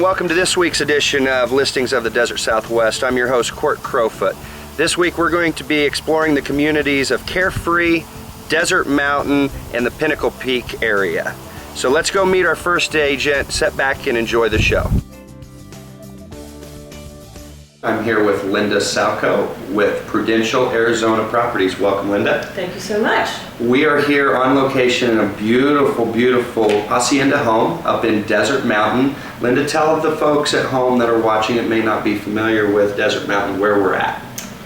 and welcome to this week's edition of Listings of the Desert Southwest. I'm your host, Court Crowfoot. This week we're going to be exploring the communities of Carefree, Desert Mountain, and the Pinnacle Peak area. So let's go meet our first agent. Sit back and enjoy the show. I'm here with Linda Salkow with Prudential Arizona Properties. Welcome, Linda. Thank you so much. We are here on location in a beautiful, beautiful hacienda home up in Desert Mountain. Linda, tell the folks at home that are watching it may not be familiar with Desert Mountain where we're at.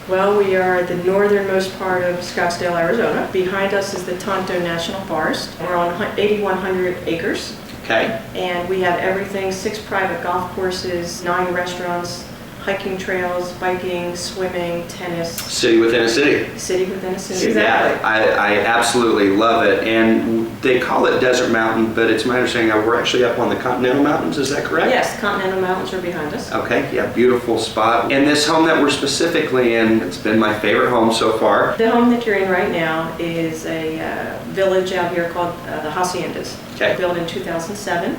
Well, we are at the northernmost part of Scottsdale, Arizona. Behind us is the Tonto National Forest. We're on 8,100 acres. Okay. And we have everything, 6 private golf courses, 9 restaurants, hiking trails, biking, swimming, tennis. City within a city. City within a city, exactly. Yeah, I absolutely love it. And they call it Desert Mountain, but it's my understanding that we're actually up on the Continental Mountains, is that correct? Yes, Continental Mountains are behind us. Okay, yeah, beautiful spot. And this home that we're specifically in, it's been my favorite home so far. The home that you're in right now is a village out here called the Haciendas. Okay. Built in 2007.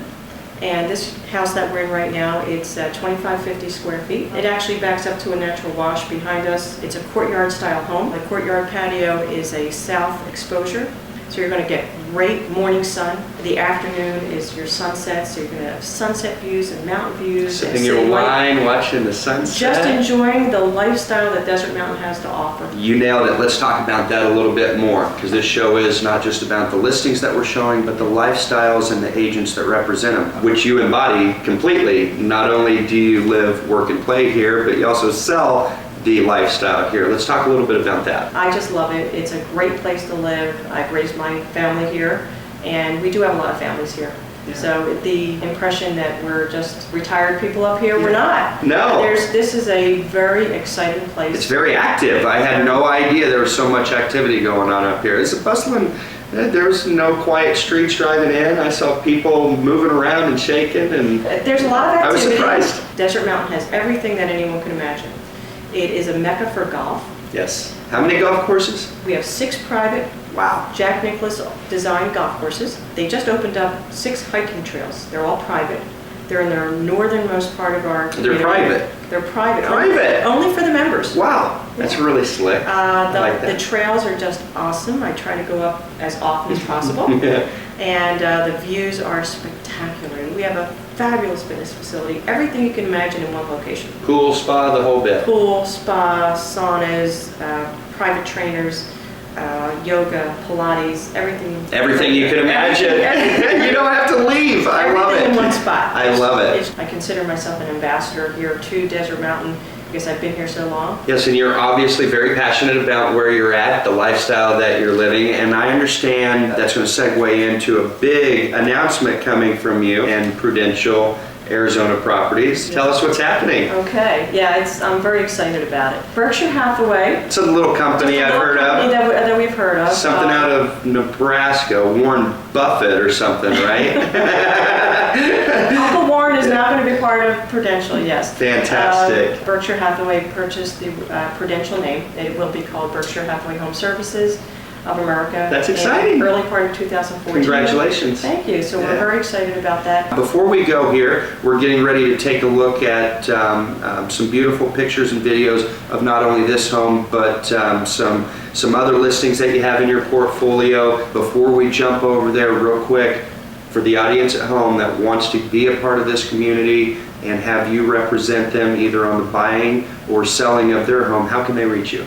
And this house that we're in right now, it's 2,550 square feet. It actually backs up to a natural wash behind us. It's a courtyard style home. The courtyard patio is a south exposure. So you're going to get great morning sun. The afternoon is your sunset, so you're going to have sunset views and mountain views. Sipping your wine, watching the sunset. Just enjoying the lifestyle that Desert Mountain has to offer. You nailed it. Let's talk about that a little bit more, because this show is not just about the listings that we're showing, but the lifestyles and the agents that represent them, which you embody completely. Not only do you live, work, and play here, but you also sell the lifestyle here. Let's talk a little bit about that. I just love it. It's a great place to live. I've raised my family here, and we do have a lot of families here. Yeah. So the impression that we're just retired people up here, we're not. No. This is a very exciting place. It's very active. I had no idea there was so much activity going on up here. It's a bustling. There was no quiet streets driving in. I saw people moving around and shaking, and there's a lot of activity. I was surprised. Desert Mountain has everything that anyone can imagine. It is a mecca for golf. Yes. How many golf courses? We have 6 private Jack Nicklaus designed golf courses. They just opened up 6 hiking trails. They're all private. They're in the northernmost part of our community. They're private? They're private. Private? Only for the members. Wow. That's really slick. I like that. The trails are just awesome. I try to go up as often as possible. Yeah. And the views are spectacular. We have a fabulous fitness facility. Everything you can imagine in one location. Pool, spa, the whole bit. Pool, spa, saunas, private trainers, yoga, Pilates, everything. Everything you can imagine. You don't have to leave. I love it. Everything in one spot. I love it. I consider myself an ambassador here to Desert Mountain because I've been here so long. Yes, and you're obviously very passionate about where you're at, the lifestyle that you're living, and I understand that's going to segue into a big announcement coming from you and Prudential Arizona Properties. Tell us what's happening. Okay, yeah, I'm very excited about it. Berkshire Hathaway. It's a little company I've heard of. That we've heard of. Something out of Nebraska, Warren Buffett or something, right? Uncle Warren is now going to be part of Prudential, yes. Fantastic. Berkshire Hathaway purchased the Prudential name. It will be called Berkshire Hathaway Home Services of America. That's exciting. Early part of 2014. Congratulations. Thank you. So we're very excited about that. Before we go here, we're getting ready to take a look at some beautiful pictures and videos of not only this home, but some other listings that you have in your portfolio. Before we jump over there real quick, for the audience at home that wants to be a part of this community and have you represent them either on the buying or selling of their home, how can they reach you?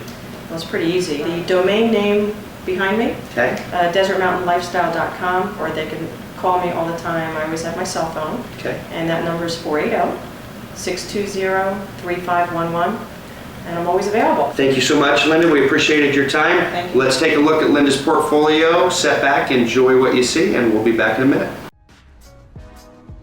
Well, it's pretty easy. The domain name behind me, okay. desertmountainlifestyle.com, or they can call me all the time. I always have my cell phone, okay. And that number is 480-620-3511, and I'm always available. Thank you so much, Linda. We appreciated your time. Thank you. Let's take a look at Linda's portfolio, sit back, enjoy what you see, and we'll be back in a minute.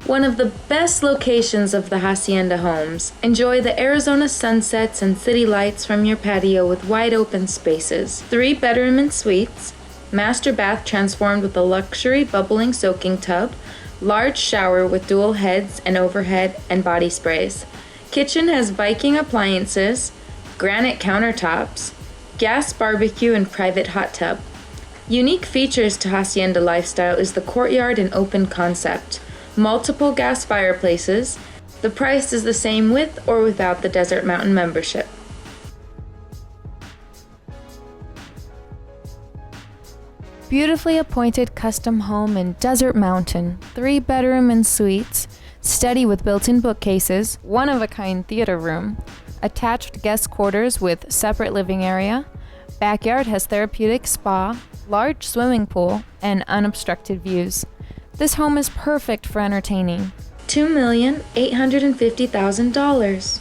One of the best locations of the Hacienda homes. Enjoy the Arizona sunsets and city lights from your patio with wide open spaces. 3-bedroom and suites, master bath transformed with a luxury bubbling soaking tub, large shower with dual heads and overhead and body sprays. Kitchen has Viking appliances, granite countertops, gas barbecue and private hot tub. Unique features to Hacienda Lifestyle is the courtyard and open concept. Multiple gas fireplaces, The price is the same with or without the Desert Mountain membership. Beautifully appointed custom home in Desert Mountain, 3-bedroom and suites, steady with built-in bookcases, one-of-a-kind theater room, attached guest quarters with separate living area, backyard has therapeutic spa, large swimming pool, and unobstructed views. This home is perfect for entertaining. $2,850,000.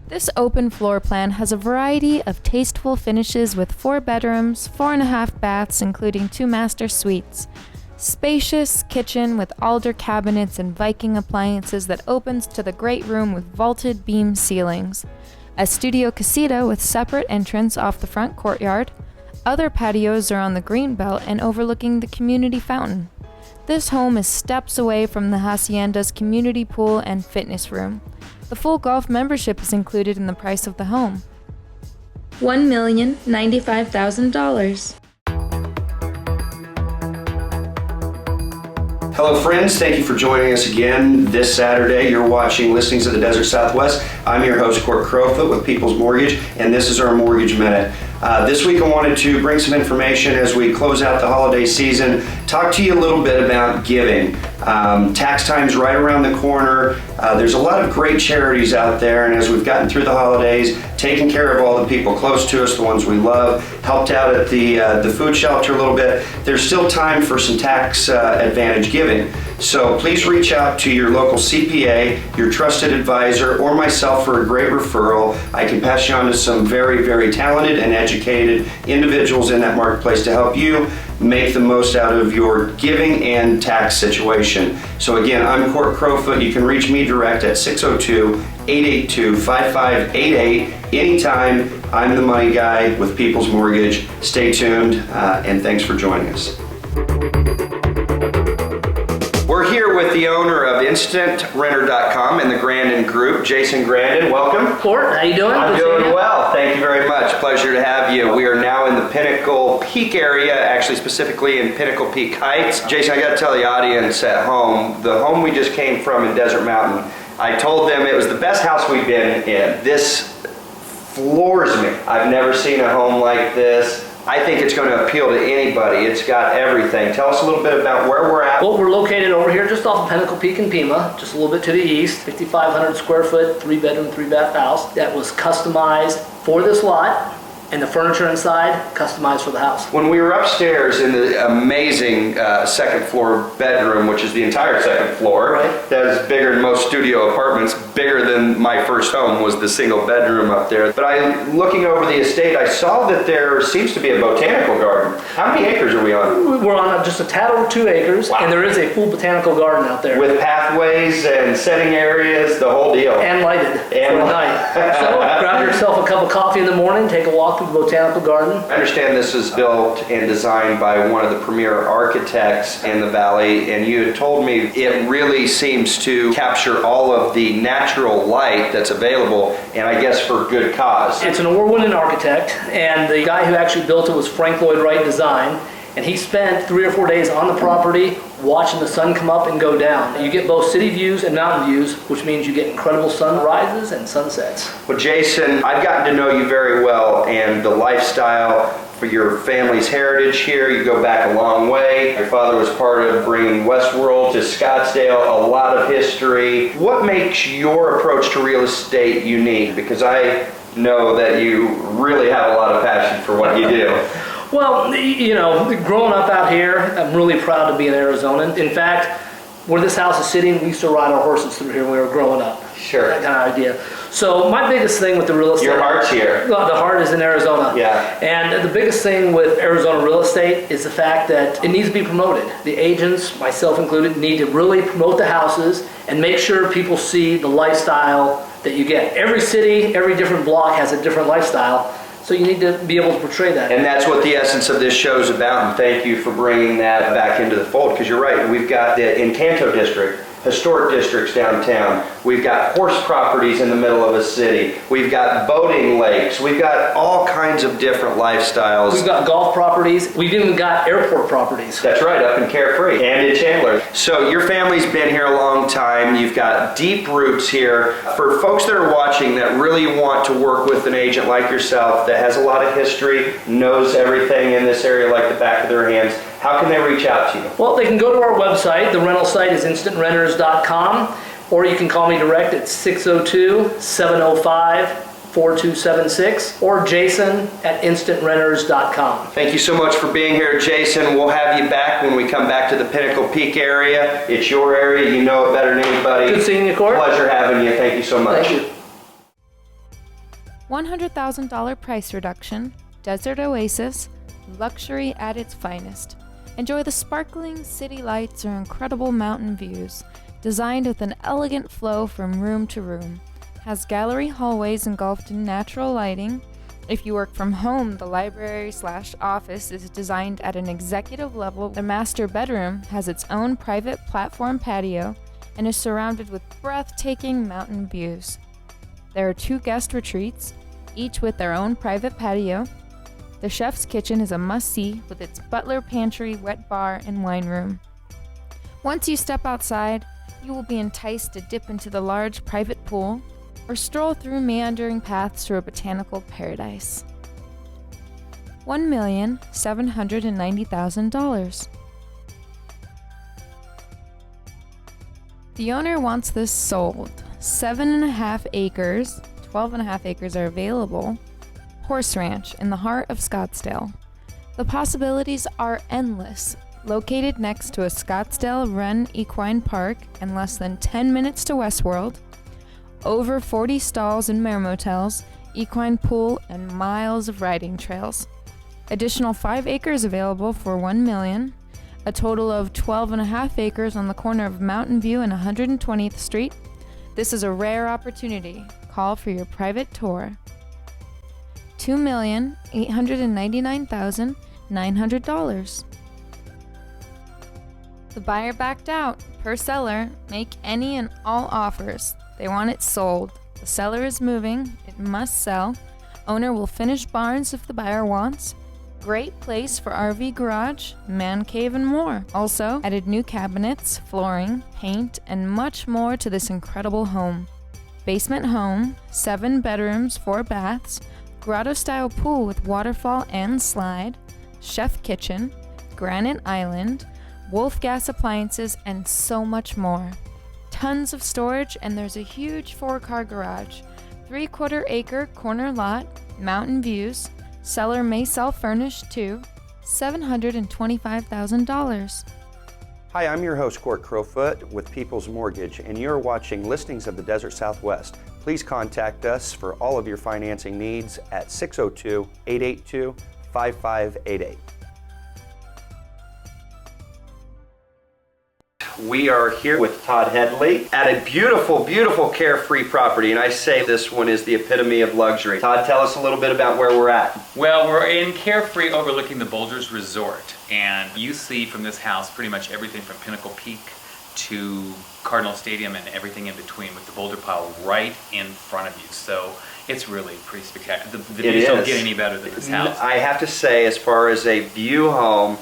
This open floor plan has a variety of tasteful finishes with 4 bedrooms, 4.5 baths, including 2 master suites. Spacious kitchen with alder cabinets and Viking appliances that opens to the great room with vaulted beam ceilings. A studio casita with separate entrance off the front courtyard. Other patios are on the greenbelt and overlooking the community fountain. This home is steps away from the hacienda's community pool and fitness room. The full golf membership is included in the price of the home. $1,095,000. Hello friends, thank you for joining us again this Saturday. You're watching Listings of the Desert Southwest. I'm your host, Court Crowfoot with People's Mortgage, and this is our Mortgage Minute. This week I wanted to bring some information as we close out the holiday season, talk to you a little bit about giving. Tax time's right around the corner. There's a lot of great charities out there, and as we've gotten through the holidays, taken care of all the people close to us, the ones we love, helped out at the food shelter a little bit, there's still time for some tax advantage giving. So please reach out to your local CPA, your trusted advisor, or myself for a great referral. I can pass you on to some very, very talented and educated individuals in that marketplace to help you make the most out of your giving and tax situation. So again, I'm Court Crowfoot. You can reach me direct at 602-882-5588. Anytime. I'm the money guy with People's Mortgage. Stay tuned, and thanks for joining us. We're here with the owner of InstantRenter.com and the Grandon Group, Jason Grandon. Welcome. Court, how you doing? I'm doing well. Thank you very much. Pleasure to have you. We are now in the Pinnacle Peak area, actually specifically in Pinnacle Peak Heights. Jason, I got to tell the audience at home, the home we just came from in Desert Mountain, I told them it was the best house we've been in. This floors me. I've never seen a home like this. I think it's going to appeal to anybody. It's got everything. Tell us a little bit about where we're at. Well, we're located over here just off of Pinnacle Peak in Pima, just a little bit to the east. 5,500 square foot, 3-bedroom, 3-bath house that was customized for this lot, and the furniture inside customized for the house. When we were upstairs in the amazing second floor bedroom, which is the entire second floor, right, that is bigger than most studio apartments, bigger than my first home was the single bedroom up there. But looking over the estate, I saw that there seems to be a botanical garden. How many acres are we on? We're on just a tad over 2 acres, wow, and there is a full botanical garden out there. With pathways and setting areas, the whole deal. And lighted for the night. So grab yourself a cup of coffee in the morning, take a walk through the botanical garden. I understand this is built and designed by one of the premier architects in the valley, and you had told me it really seems to capture all of the natural light that's available, and I guess for good cause. It's an award-winning architect, and the guy who actually built it was Frank Lloyd Wright Design, and he spent 3 or 4 days on the property watching the sun come up and go down. You get both city views and mountain views, which means you get incredible sunrises and sunsets. Well, Jason, I've gotten to know you very well, and the lifestyle for your family's heritage here, you go back a long way. Your father was part of bringing Westworld to Scottsdale, a lot of history. What makes your approach to real estate unique? Because I know that you really have a lot of passion for what you do. Well, you know, growing up out here, I'm really proud to be an Arizonan. In fact, where this house is sitting, we used to ride our horses through here when we were growing up. Sure. That kind of idea. So my biggest thing with the real estate... Your heart's here. The heart is in Arizona. Yeah. And the biggest thing with Arizona real estate is the fact that it needs to be promoted. The agents, myself included, need to really promote the houses and make sure people see the lifestyle that you get. Every city, every different block has a different lifestyle. So you need to be able to portray that. And that's what the essence of this show is about, and thank you for bringing that back into the fold, because you're right, we've got the Encanto District, historic districts downtown. We've got horse properties in the middle of a city. We've got boating lakes. We've got all kinds of different lifestyles. We've got golf properties. We've even got airport properties. That's right, up in Carefree and in Chandler. So your family's been here a long time. You've got deep roots here. For folks that are watching that really want to work with an agent like yourself that has a lot of history, knows everything in this area like the back of their hands, how can they reach out to you? Well, they can go to our website. The rental site is instantrenters.com, or you can call me direct at 602-705-4276 or Jason at instantrenters.com. Thank you so much for being here, Jason. We'll have you back when we come back to the Pinnacle Peak area. It's your area. You know it better than anybody. Good seeing you, Court. Pleasure having you. Thank you so much. Thank you. $100,000 price reduction, desert oasis, luxury at its finest. Enjoy the sparkling city lights or incredible mountain views, designed with an elegant flow from room to room. Has gallery hallways engulfed in natural lighting. If you work from home, the library/office is designed at an executive level. The master bedroom has its own private platform patio and is surrounded with breathtaking mountain views. There are 2 guest retreats, each with their own private patio. The chef's kitchen is a must-see with its butler pantry, wet bar, and wine room. Once you step outside, you will be enticed to dip into the large private pool or stroll through meandering paths through a botanical paradise. $1,790,000. The owner wants this sold. 7.5 acres, 12.5 acres are available. Horse Ranch in the heart of Scottsdale. The possibilities are endless. Located next to a Scottsdale Run Equine Park and less than 10 minutes to Westworld. Over 40 stalls and mare motels, equine pool, and miles of riding trails. Additional 5 acres available for $1 million. A total of 12.5 acres on the corner of Mountain View and 120th Street. This is a rare opportunity. Call for your private tour. $2,899,900. The buyer backed out. Per seller, make any and all offers. They want it sold. The seller is moving. It must sell. Owner will finish barns if the buyer wants. Great place for RV garage, man cave, and more. Also, added new cabinets, flooring, paint, and much more to this incredible home. Basement home, 7 bedrooms, 4 baths, grotto-style pool with waterfall and slide, chef kitchen, granite island, Wolf gas appliances, and so much more. Tons of storage, and there's a huge 4-car garage, 3/4 acre corner lot, mountain views. Seller may sell furnished too. $725,000. Hi, I'm your host, Court Crowfoot with People's Mortgage, and you're watching Listings of the Desert Southwest. Please contact us for all of your financing needs at 602-882-5588. We are here with Todd Headlee at a beautiful, beautiful Carefree property, and I say this one is the epitome of luxury. Todd, tell us a little bit about where we're at. Well, we're in Carefree overlooking the Boulders Resort, and you see from this house pretty much everything from Pinnacle Peak to Cardinal Stadium and everything in between, with the boulder pile right in front of you. So it's really pretty spectacular. The views don't get any better than this house. I have to say, as far as a view home,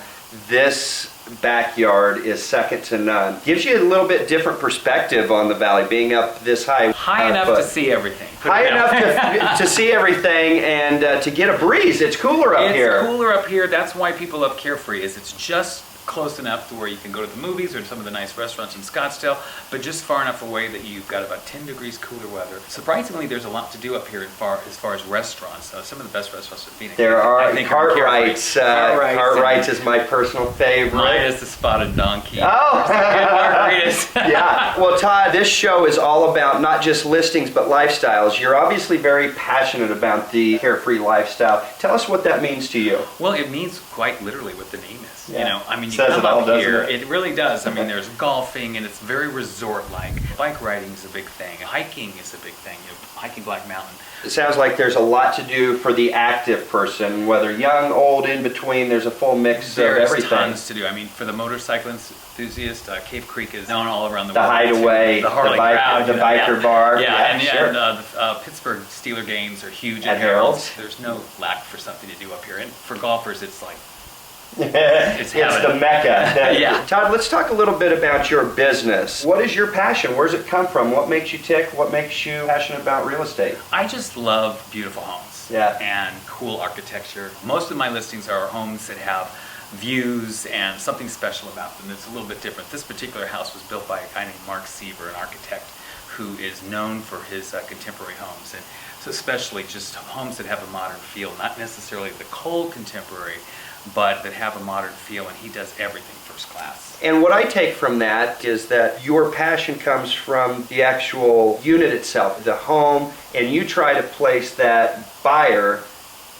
this backyard is second to none. Gives you a little bit different perspective on the valley, being up this high. High enough to see everything. High enough to see everything and to get a breeze. It's cooler up here. It's cooler up here. That's why people love Carefree, is it's just close enough to where you can go to the movies or some of the nice restaurants in Scottsdale, but just far enough away that you've got about 10 degrees cooler weather. Surprisingly, there's a lot to do up here as far as restaurants. Some of the best restaurants in Phoenix. There are. I think Cartwright's. Cartwright's is my personal favorite. Mine is the Spotted Donkey. Oh! Good margaritas. Yeah. Well, Todd, this show is all about not just listings, but lifestyles. You're obviously very passionate about the Carefree lifestyle. Tell us what that means to you. Well, it means quite literally what the name is. Yeah. You know, I mean, you Says come it all, up doesn't here, it? it really does. I mean, there's golfing, and it's very resort-like. Bike riding is a big thing. Hiking is a big thing. You know, hiking Black Mountain. It sounds like there's a lot to do for the active person, whether young, old, in between. There's a full mix of There's everything. tons to do. I mean, for the motorcycle enthusiast, Cave Creek is known all around the The world. hideaway, the Harley the bike, crowd, the you know, biker bar. Yeah, sure. and the Pittsburgh Steeler games are huge At at Harold's. Harold's. There's no lack for something to do up here. And for golfers, it's like, It's heaven. the mecca. Yeah. Todd, let's talk a little bit about your business. What is your passion? Where does it come from? What makes you tick? What makes you passionate about real estate? I just love beautiful homes. Yeah. And cool architecture. Most of my listings are homes that have views and something special about them. It's a little bit different. This particular house was built by a guy named Mark Seaver, an architect who is known for his contemporary homes. And so especially just homes that have a modern feel, not necessarily the cold contemporary, but that have a modern feel, and he does everything first class. And what I take from that is that your passion comes from the actual unit itself, the home, and you try to place that buyer,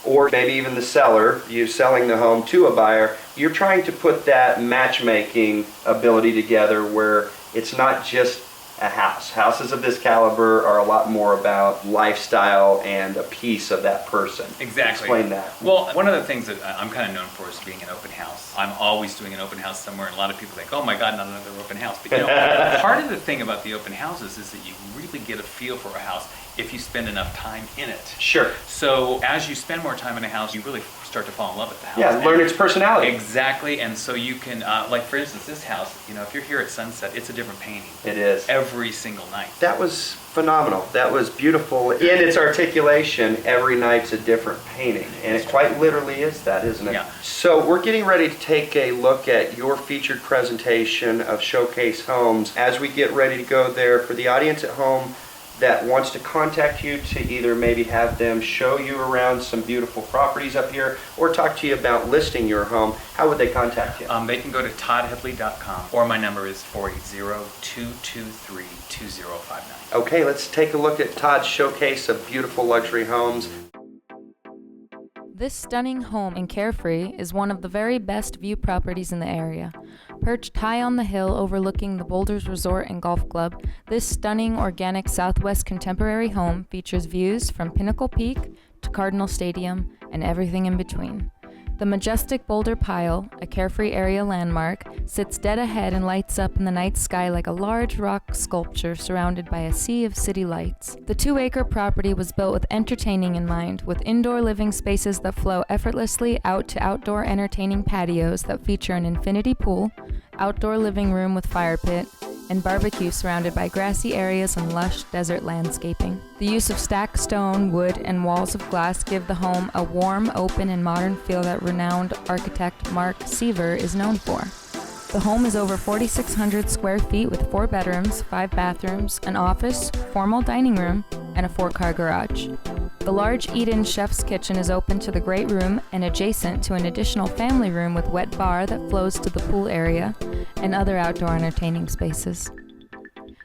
or maybe even the seller, you selling the home to a buyer, you're trying to put that matchmaking ability together where it's not just a house. Houses of this caliber are a lot more about lifestyle and a piece of that person. Exactly. Explain that. Well, one of the things that I'm kind of known for is being an open house. I'm always doing an open house somewhere, and a lot of people think, oh my God, not another open house. But you know, part of the thing about the open houses is that you really get a feel for a house if you spend enough time in it. Sure. So as you spend more time in a house, you really start to fall in love with the house. Yeah, learn its personality. Exactly, and so you can, like for instance, this house, you know, if you're here at sunset, it's a different painting. It is. Every single night. That was phenomenal. That was beautiful. In its articulation, every night's a different painting. And it quite literally is that, isn't it? Yeah. So we're getting ready to take a look at your featured presentation of Showcase Homes. As we get ready to go there, for the audience at home that wants to contact you to either maybe have them show you around some beautiful properties up here or talk to you about listing your home, how would they contact you? They can go to toddheadlee.com, or my number is 480-223-2059. Okay, let's take a look at Todd's showcase of beautiful luxury homes. This stunning home in Carefree is one of the very best view properties in the area. Perched high on the hill overlooking the Boulders Resort and Golf Club, this stunning organic Southwest contemporary home features views from Pinnacle Peak to Cardinal Stadium and everything in between. The majestic boulder pile, a Carefree area landmark, sits dead ahead and lights up in the night sky like a large rock sculpture surrounded by a sea of city lights. The 2-acre property was built with entertaining in mind, with indoor living spaces that flow effortlessly out to outdoor entertaining patios that feature an infinity pool, outdoor living room with fire pit, and barbecue surrounded by grassy areas and lush desert landscaping. The use of stacked stone, wood, and walls of glass give the home a warm, open, and modern feel that renowned architect Mark Seaver is known for. The home is over 4,600 square feet with 4 bedrooms, 5 bathrooms, an office, formal dining room, and a 4-car garage. The large eat-in chef's kitchen is open to the great room and adjacent to an additional family room with wet bar that flows to the pool area and other outdoor entertaining spaces.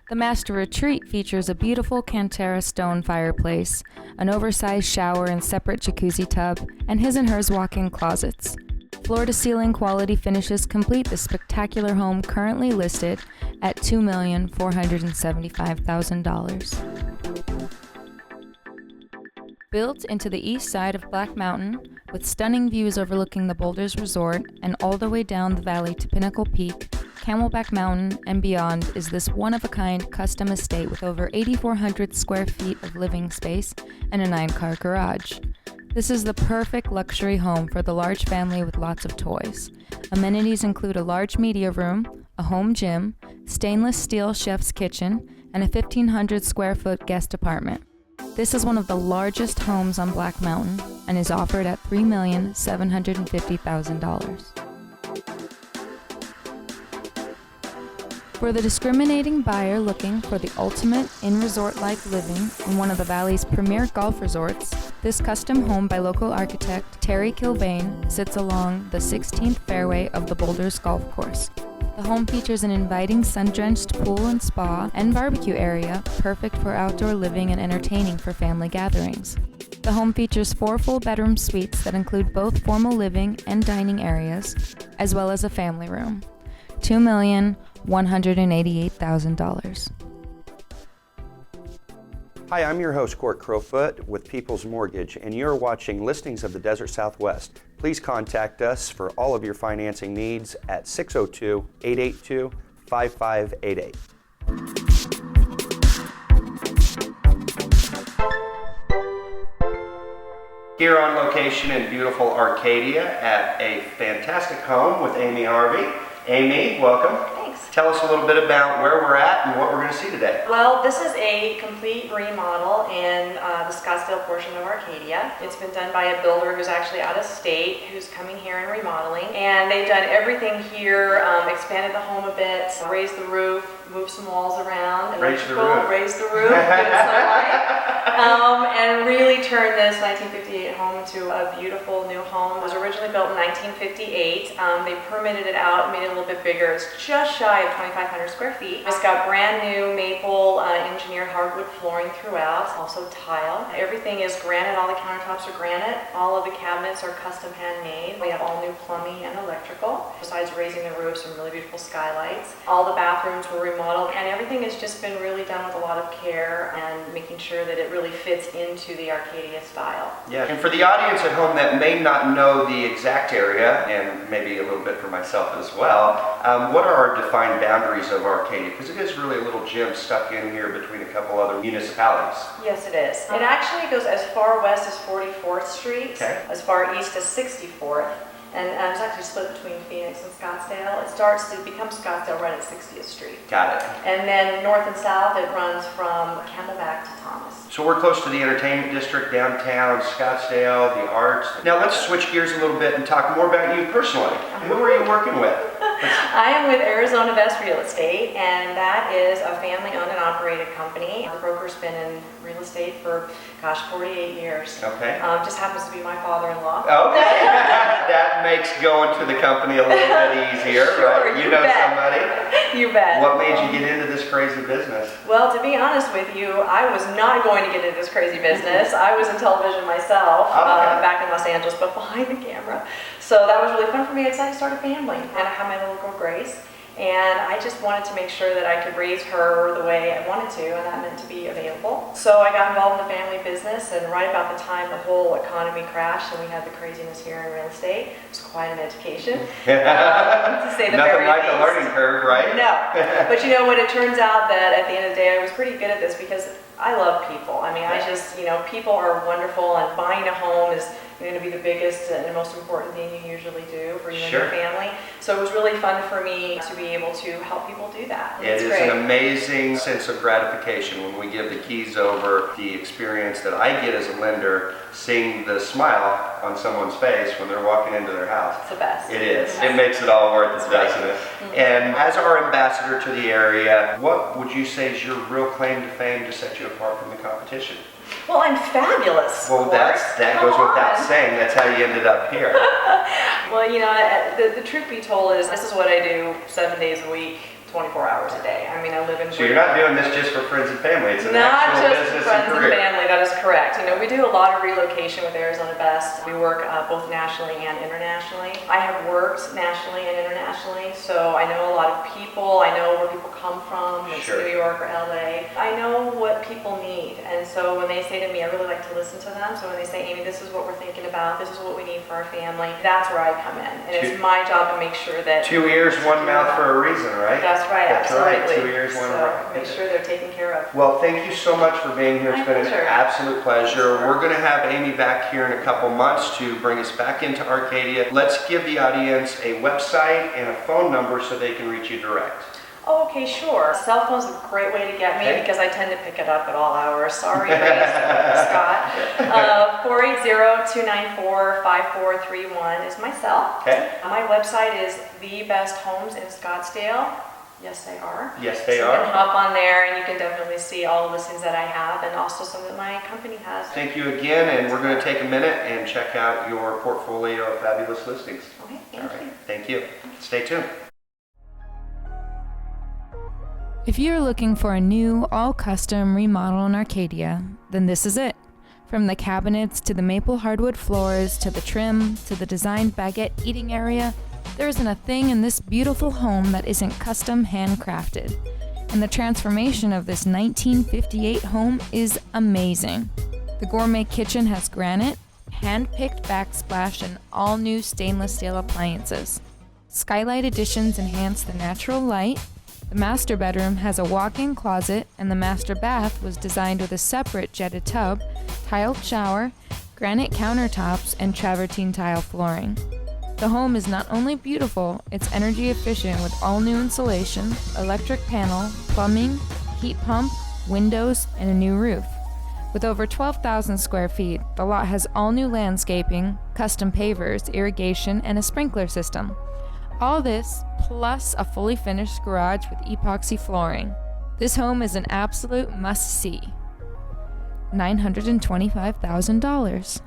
The master retreat features a beautiful Cantera stone fireplace, an oversized shower and separate jacuzzi tub, and his and hers walk-in closets. Floor-to-ceiling quality finishes complete the spectacular home currently listed at $2,475,000. Built into the east side of Black Mountain, with stunning views overlooking the Boulders Resort and all the way down the valley to Pinnacle Peak, Camelback Mountain, and beyond, is this one-of-a-kind custom estate with over 8,400 square feet of living space and a 9-car garage. This is the perfect luxury home for the large family with lots of toys. Amenities include a large media room, a home gym, stainless steel chef's kitchen, and a 1,500 square foot guest apartment. This is one of the largest homes on Black Mountain and is offered at $3,750,000. For the discriminating buyer looking for the ultimate in-resort-like living in one of the Valley's premier golf resorts, this custom home by local architect Terry Kilbane sits along the 16th fairway of the Boulders Golf Course. The home features an inviting sun-drenched pool and spa and barbecue area, perfect for outdoor living and entertaining for family gatherings. The home features 4 full-bedroom suites that include both formal living and dining areas, as well as a family room. $2,188,000. Hi, I'm your host, Court Crowfoot with People's Mortgage, and you're watching Listings of the Desert Southwest. Please contact us for all of your financing needs at 602-882-5588. Here on location in beautiful Arcadia at a fantastic home with Amy Harvey. Amy, welcome. Thanks. Tell us a little bit about where we're at and what we're going to see today. Well, this is a complete remodel in the Scottsdale portion of Arcadia. It's been done by a builder who's actually out of state, who's coming here and remodeling. And they've done everything here, expanded the home a bit, raised the roof, moved some walls around, Raised the roof, give it sunlight, and really turned this 1958 home into a beautiful new home. It was originally built in 1958. They permitted it out, made it a little bit bigger. It's just shy of 2,500 square feet. It's got brand new maple engineered hardwood flooring throughout, also tile. Everything is granite. All the countertops are granite. All of the cabinets are custom handmade. We have all new plumbing and electrical. Besides raising the roof, some really beautiful skylights. All the bathrooms were remodeled, and everything has just been really done with a lot of care and making sure that it really fits into the Arcadia style. Yeah, and for the audience at home that may not know the exact area, and maybe a little bit for myself as well, what are our defined boundaries of Arcadia? Because it is really a little gem stuck in here between a couple other municipalities. Yes, it is. It actually goes as far west as 44th Street, Okay. as far east as 64th, and it's actually split between Phoenix and Scottsdale. It becomes Scottsdale right at 60th Street. Got it. And then north and south, it runs from Camelback to Thomas. So we're close to the entertainment district, downtown, Scottsdale, the arts. Now let's switch gears a little bit and talk more about you personally. Who are you working with? I am with Arizona Best Real Estate, and that is a family-owned and operated company. The broker's been in real estate for, 48 years. Okay. Just happens to be my father-in-law. Okay. That makes going to the company a little bit easier, Sure, right? You know bet. somebody. You bet. What made you get into this crazy business? Well, to be honest with you, I was not going to get into this crazy business. I was in television myself back in Los Angeles, but behind the camera. So that was really fun for me. I decided to start a family, and I have my little girl Grace. And I just wanted to make sure that I could raise her the way I wanted to, and that meant to be available. So I got involved in the family business, and right about the time the whole economy crashed and we had the craziness here in real estate, it was quite an education, to say the Nothing very like least. a learning curve, right? No, but you know what, it turns out that at the end of the day I was pretty good at this because I love people. I mean, people are wonderful, and buying a home is going to be the biggest and most important thing you usually do for you and your family. So it was really fun for me to be able to help people do that. It is an amazing sense of gratification when we give the keys over. The experience that I get as a lender, seeing the smile on someone's face when they're walking into their house. It's the best. It is. It makes it all worth it, doesn't it? Mm-hmm. And as our ambassador to the area, what would you say is your real claim to fame to set you apart from the competition? Well, I'm fabulous. Well, that goes without saying. That's how you ended up here. Well, the truth be told is this is what I do 7 days a week, 24 hours a day. I mean, I live in... So you're not doing this just for friends and family. It's an Not actual just business friends and and career. family, that is correct. We do a lot of relocation with Arizona Best. We work both nationally and internationally. I have worked nationally and internationally, so I know a lot of people. I know where people come from, whether it's New York or LA. I know what people need, and so when they say to me, I really like to listen to them. So when they say, Amy, this is what we're thinking about, this is what we need for our family, that's where I come in. And it's my job to make sure that... 2 ears, one mouth for a reason, right? That's right, absolutely. 2 ears, one mouth. Make sure they're taken care of. Well, thank you so much for being here. It's been an absolute pleasure. We're going to have Amy back here in a couple months to bring us back into Arcadia. Let's give the audience a website and a phone number so they can reach you direct. Oh, okay, sure. Cell phone's a great way to get me because I tend to pick it up at all hours. Sorry, Scott. 480-294-5431 is my cell. Okay. My website is The Best Homes in Scottsdale. Yes, they are. Yes, they so are. You can hop on there and you can definitely see all the listings that I have and also some that my company has. Thank you again, and we're going to take a minute and check out your portfolio of fabulous listings. Okay, All thank right. you. Thank you. Stay tuned. If you're looking for a new, all-custom remodel in Arcadia, then this is it. From the cabinets to the maple hardwood floors to the trim to the designed baguette eating area, there isn't a thing in this beautiful home that isn't custom handcrafted. And the transformation of this 1958 home is amazing. The gourmet kitchen has granite, hand-picked backsplash, and all-new stainless steel appliances. Skylight additions enhance the natural light. The master bedroom has a walk-in closet, and the master bath was designed with a separate jetted tub, tiled shower, granite countertops, and travertine tile flooring. The home is not only beautiful, it's energy efficient with all new insulation, electric panel, plumbing, heat pump, windows, and a new roof. With over 12,000 square feet, the lot has all new landscaping, custom pavers, irrigation, and a sprinkler system. All this, plus a fully finished garage with epoxy flooring. This home is an absolute must-see. $925,000.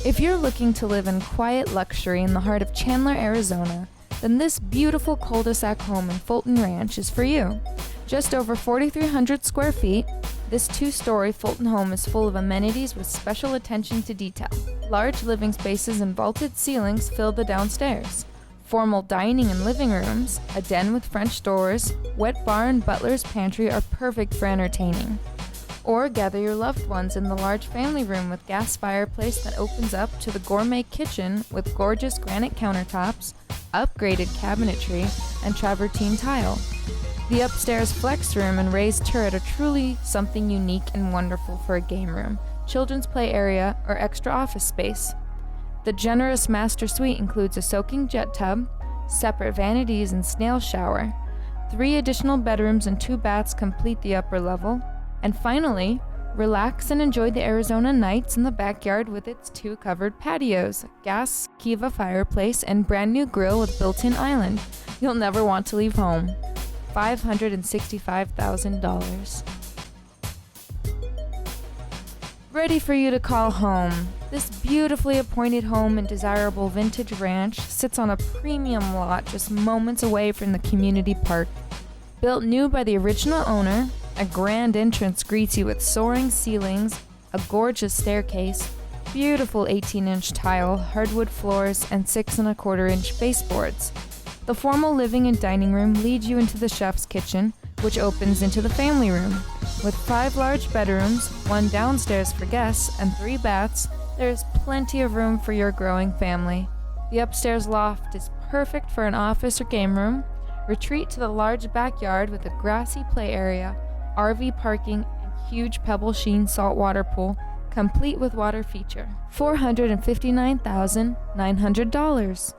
If you're looking to live in quiet luxury in the heart of Chandler, Arizona, then this beautiful cul-de-sac home in Fulton Ranch is for you. Just over 4,300 square feet, this two-story Fulton home is full of amenities with special attention to detail. Large living spaces and vaulted ceilings fill the downstairs. Formal dining and living rooms, a den with French doors, wet bar and butler's pantry are perfect for entertaining. Or gather your loved ones in the large family room with gas fireplace that opens up to the gourmet kitchen with gorgeous granite countertops, upgraded cabinetry, and travertine tile. The upstairs flex room and raised turret are truly something unique and wonderful for a game room, children's play area, or extra office space. The generous master suite includes a soaking jet tub, separate vanities and snail shower. 3 additional bedrooms and 2 baths complete the upper level. And finally, relax and enjoy the Arizona nights in the backyard with its 2 covered patios, gas Kiva fireplace, and brand new grill with built-in island. You'll never want to leave home. $565,000. Ready for you to call home. This beautifully appointed home and desirable vintage ranch sits on a premium lot just moments away from the community park. Built new by the original owner, a grand entrance greets you with soaring ceilings, a gorgeous staircase, beautiful 18-inch tile, hardwood floors, and 6 1/4-inch baseboards. The formal living and dining room leads you into the chef's kitchen, which opens into the family room. With 5 large bedrooms, 1 downstairs for guests, and 3 baths, there is plenty of room for your growing family. The upstairs loft is perfect for an office or game room. Retreat to the large backyard with a grassy play area, RV parking, and huge pebble sheen saltwater pool, complete with water feature. $459,900.